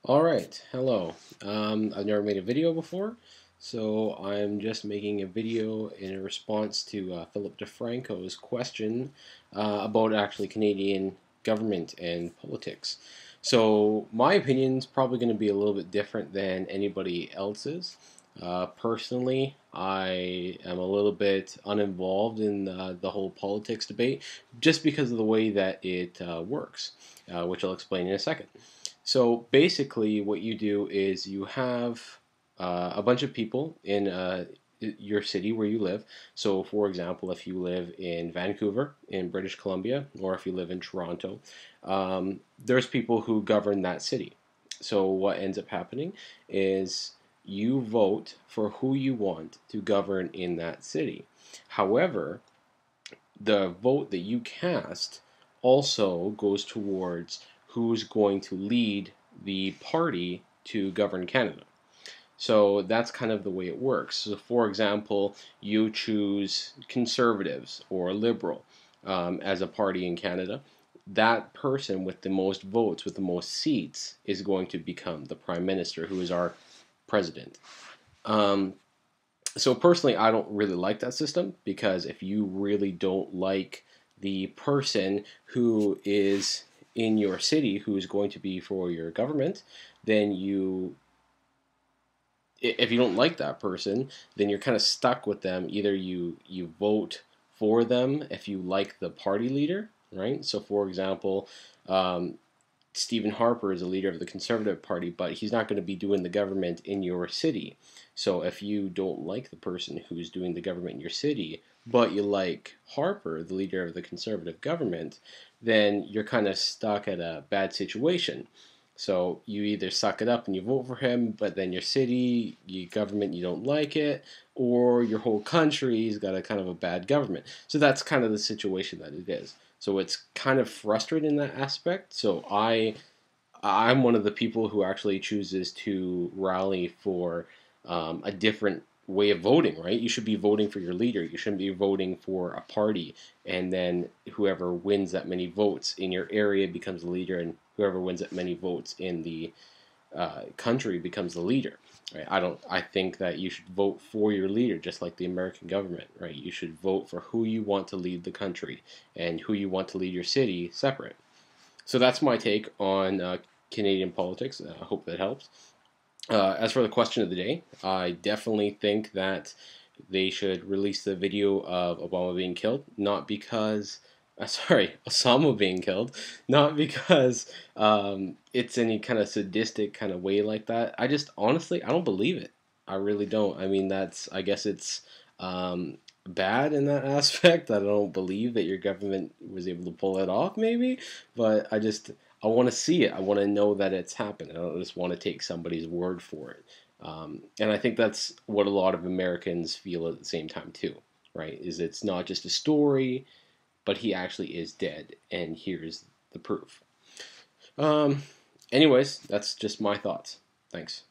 Alright, hello. I've never made a video before, so I'm just making a video in response to Philip DeFranco's question about actually Canadian government and politics. So my opinion is probably going to be a little bit different than anybody else's. Personally, I am a little bit uninvolved in the whole politics debate just because of the way that it works, which I'll explain in a second. So basically, what you do is you have a bunch of people in your city where you live. So, for example, if you live in Vancouver, in British Columbia, or if you live in Toronto, there's people who govern that city. So, what ends up happening is you vote for who you want to govern in that city. However, the vote that you cast also goes towards who's going to lead the party to govern Canada. So that's kind of the way it works. So, for example, you choose Conservatives or Liberal as a party in Canada. That person with the most votes, with the most seats, is going to become the Prime Minister, who is our president. Um, so personally, I don't really like that system because if you really don't like the person who is in your city who is going to be for your government, then if you don't like that person, then you're kind of stuck with them. Either you vote for them if you like the party leader, right? So for example, Stephen Harper is a leader of the Conservative Party, but he's not going to be doing the government in your city. So if you don't like the person who's doing the government in your city, but you like Harper, the leader of the Conservative government, then you're kind of stuck at a bad situation. So you either suck it up and you vote for him, but then your city, your government, you don't like it, or your whole country's got a kind of a bad government. So that's kind of the situation that it is. So it's kind of frustrating in that aspect. So I'm one of the people who actually chooses to rally for a different way of voting, right? You should be voting for your leader. You shouldn't be voting for a party, and then whoever wins that many votes in your area becomes the leader, and whoever wins that many votes in the country becomes the leader. Right? I think that you should vote for your leader, just like the American government. Right? You should vote for who you want to lead the country and who you want to lead your city separate. So that's my take on Canadian politics. I hope that helps. As for the question of the day, I definitely think that they should release the video of Obama being killed, not because, sorry, Osama being killed, not because it's any kind of sadistic kind of way like that. I just honestly, I don't believe it. I really don't. I mean, I guess it's bad in that aspect. I don't believe that your government was able to pull it off, maybe, but I want to see it. I want to know that it's happened. I don't just want to take somebody's word for it. And I think that's what a lot of Americans feel at the same time too, right? Is it's not just a story, but he actually is dead, and here's the proof. Um, Anyways, that's just my thoughts. Thanks.